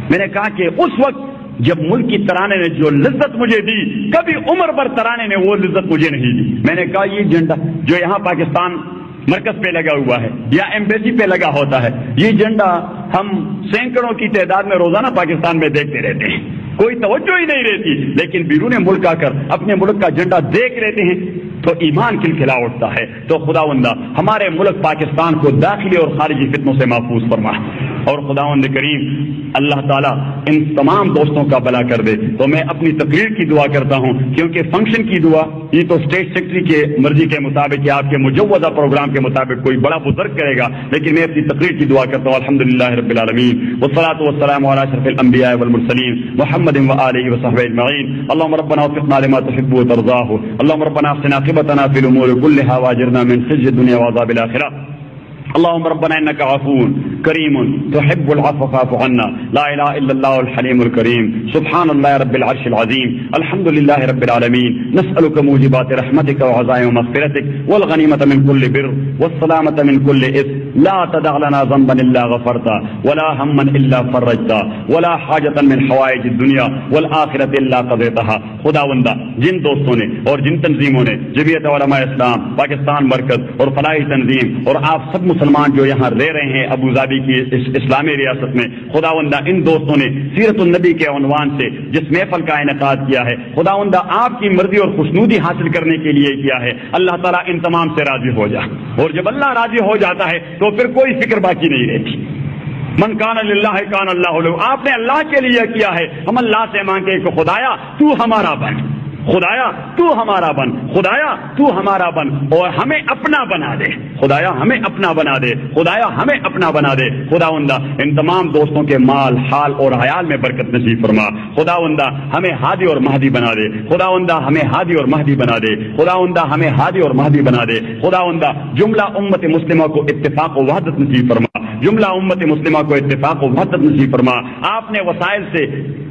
[SPEAKER 3] میں نے کہا کہ اس وقت جب ملکی ترانے نے جو لذت مجھے دی، کبھی عمر بھر ترانے نے وہ لذت مجھے نہیں دی۔ میں نے کہا یہ جھنڈا جو یہاں پاکستان مرکز پہ لگا ہوا ہے یا ایمبیسی پہ لگا ہوتا ہے، یہ جھنڈا ہم سینکڑوں کی تعداد میں روزانہ پاکستان میں دیکھتے رہتے ہیں، کوئی توجہ ہی نہیں رہتی، لیکن بیرون ملک آ کر اپنے ملک کا جھنڈا دیکھ لیتے ہیں تو ایمان کھلکھلا اٹھتا ہے۔ تو خداوندہ ہمارے ملک پاکستان کو داخلی اور خارجی فتنوں سے محفوظ فرما، اور خداوند کریم اللہ تعالیٰ ان تمام دوستوں کا بھلا کر دے۔ تو میں اپنی تقریر کی دعا کرتا ہوں، کیونکہ فنکشن کی دعا یہ تو اسٹیٹ سیکرٹری کے مرضی کے مطابق یا آپ کے مجوزہ پروگرام کے مطابق کوئی بڑا بزرگ کرے گا، لیکن میں اپنی تقریر کی دعا کرتا ہوں الحمدللہ رب العالمین والصلاة والسلام علی اشرف الانبیاء والمرسلین محمد وآلہ وصحبہ اجمعین۔ اللهم ربنا وفقنا لما تحب وترضاه، اللهم ربنا احسن عاقبتنا في الامور كلها واجرنا من خزي الدنيا وعذاب الاخرة، اللهم ربنا انك عفو كريم تحب العفو فاعف عنا، لا اله الا الله الحليم الكريم، سبحان الله رب العرش العظيم، الحمد لله رب العالمين، نسألك موجبات رحمتك وعزائم مغفرتك والغنيمة من كل بر والسلامة من كل إثم، لا تدع لنا ذنبا الا غفرته ولا هما الا فرجته ولا حاجة من حوائج الدنيا والآخرة الا قضيتها۔ خداوندہ جن دوستوں نے اور جن تنظیموں نے جمعیت علماء اسلام پاکستان مرکز اور فلاحی تنظیم اور آپ سب مسلمان جو یہاں رہ رہے ہیں ابو ظبی کی اس اسلامی ریاست میں، خداوندہ ان دوستوں نے سیرت النبی کے عنوان سے جس محفل کا انعقاد کیا ہے، خداوندہ آپ کی مرضی اور خوشنودی حاصل کرنے کے لیے کیا ہے، اللہ تعالیٰ ان تمام سے راضی ہو جا، اور جب اللہ راضی ہو جاتا ہے تو پھر کوئی فکر باقی نہیں رہتی۔ من کان للہ کان اللہ لہ، آپ نے اللہ کے لیے کیا ہے، ہم اللہ سے مانگے کہ خدایا تو ہمارا بن، خدایا تو ہمارا بن، خدایا تو ہمارا بن اور ہمیں اپنا بنا دے، خدایا ہمیں اپنا بنا دے، خدایا ہمیں اپنا بنا دے۔ خداوندہ ان تمام دوستوں کے مال حال اور حیال میں برکت نصیب فرما، خداوندہ ہمیں ہادی اور مہدی بنا دے، خداوندہ ہمیں ہادی اور مہدی بنا دے، خداوندہ ہمیں ہادی اور مہدی بنا دے، خداوندہ جملہ امت مسلمہ کو اتفاق و وحدت نصیب فرما، جملہ امت مسلمہ کو اتفاق و وحدت نصیب فرما۔ آپ نے وسائل سے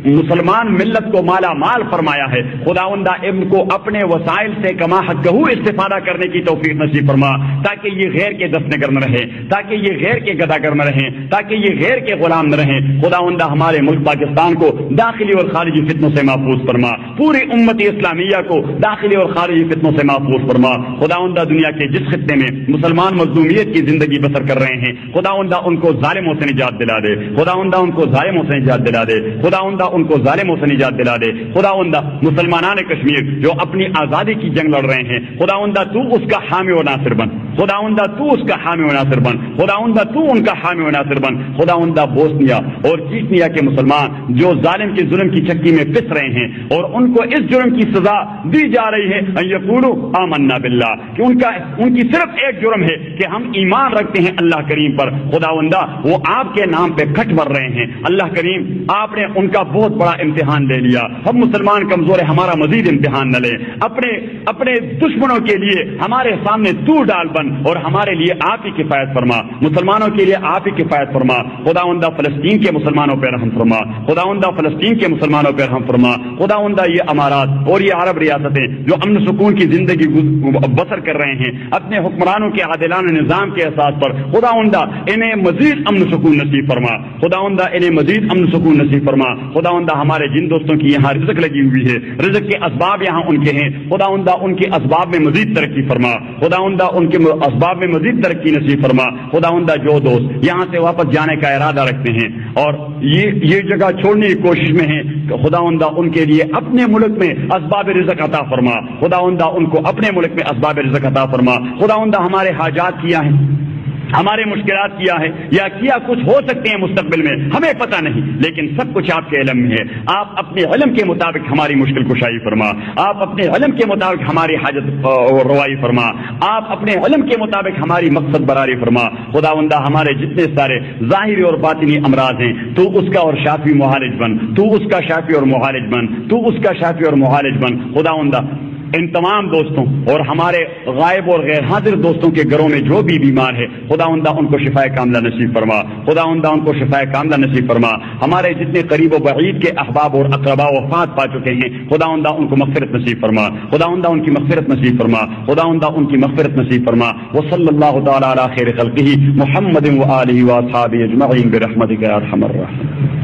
[SPEAKER 3] مسلمان ملت کو مالا مال فرمایا ہے، خداوندہ ان کو اپنے وسائل سے کما حقہ استفادہ کرنے کی توفیق نصیب فرما، تاکہ یہ غیر کے دستنگر نہ رہے، تاکہ یہ غیر کے گداگر نہ رہیں، تاکہ یہ غیر کے غلام نہ رہیں۔ خداوندہ ہمارے ملک پاکستان کو داخلی اور خارجی فتنوں سے محفوظ فرما، پوری امت اسلامیہ کو داخلی اور خارجی فتنوں سے محفوظ فرما۔ خداوندہ دنیا کے جس خطے میں مسلمان مظلومیت کی زندگی بسر کر رہے ہیں، خداوندہ ان کو ظالموں سے نجات دلا دے، خداوندہ ان کو ظالموں سے نجات دلا دے، خداوندہ ان کو ظالموں سے نجات دلا دے۔ خداوندہ مسلمانان کشمیر جو اپنی آزادی کی جنگ لڑ رہے ہیں، خداوندہ تو اس کا حامی و ناصر بن، خداوندہ تو اس کا حامی و ناصر بن، خداوندہ تو ان کا حامی و ناصر بن۔ خداوندہ بوسنیا اور چیچنیا کے مسلمان جو ظالم کے ظلم کی چکی میں پس رہے ہیں اور ان کو اس جرم کی سزا دی جا رہی ہے ان یقولوا آمنا باللہ، کہ ان کی صرف ایک جرم ہے کہ ہم ایمان رکھتے ہیں اللہ کریم پر، خداوندہ وہ آپ کے نام پہ کھٹ بھر رہے ہیں۔ اللہ کریم آپ نے ان کا بہت بڑا امتحان لے لیا، ہم مسلمان کمزور ہے، ہمارا مزید امتحان نہ لے، اپنے دشمنوں کے لیے ہمارے سامنے تو ڈال بن اور ہمارے لیے آپ ہی کفایت فرما، مسلمانوں کے لیے آپ ہی کفایت فرما۔ خداوندہ فلسطین کے مسلمانوں پہ رحم فرما، خداوندہ فلسطین کے مسلمانوں پہ رحم فرما۔ خداوندہ یہ امارات اور یہ عرب ریاستیں جو امن سکون کی زندگی بسر کر رہے ہیں اپنے حکمرانوں کے عادلانہ نظام کے اساس پر، خداوندہ انہیں مزید امن سکون نصیب فرما، خداوندہ انہیں مزید امن سکون نصیب فرما۔ خداوندہ ہمارے جن دوستوں کی یہاں رزق لگی ہوئی ہے، رزق کے اسباب یہاں ان کے ہیں، خداوندہ ان کے اسباب میں مزید ترقی فرما، خداوندہ ان کے اسباب میں مزید ترقی نصیب فرما۔ خداوندہ جو دوست یہاں سے واپس جانے کا ارادہ رکھتے ہیں اور یہ جگہ چھوڑنے کی کوشش میں ہیں، خداوندہ ان کے لیے اپنے ملک میں اسباب رزق عطا فرما، خداوندہ ان کو اپنے ملک میں اسباب رزق عطا فرما۔ خداوندہ ہمارے حاجات کیا ہیں ہمارے مشکلات کیا ہے یا کیا کچھ ہو سکتے ہیں مستقبل میں ہمیں پتہ نہیں، لیکن سب کچھ آپ کے علم میں ہے۔ آپ اپنے علم کے مطابق ہماری مشکل کشائی فرما، آپ اپنے علم کے مطابق ہماری حاجت روائی فرما، آپ اپنے علم کے مطابق ہماری مقصد براری فرما۔ خداوندہ ہمارے جتنے سارے ظاہری اور باطنی امراض ہیں تو اس کا اور شافی معالج بن، تو اس کا شافی اور معالج بن، تو اس کا شافی اور معالج بن۔ خداوندہ ان تمام دوستوں اور ہمارے غائب اور غیر حاضر دوستوں کے گھروں میں جو بھی بیمار ہے خداوندہ ان کو شفائے کاملہ نصیب فرما، خداوندہ ان کو شفائے کاملہ نصیب فرما۔ ہمارے جتنے قریب و بعید کے احباب اور اقربا وفات پا چکے ہیں خداوندہ ان کو مغفرت نصیب فرما، خداوندہ ان کی مغفرت نصیب فرما، خداوندہ ان کی مغفرت نصیب فرما۔ وصلی اللہ تعالی علی خیر خلقہ محمد و آلہ و اصحابہ اجمعین برحمتک یا ارحم الراحمین۔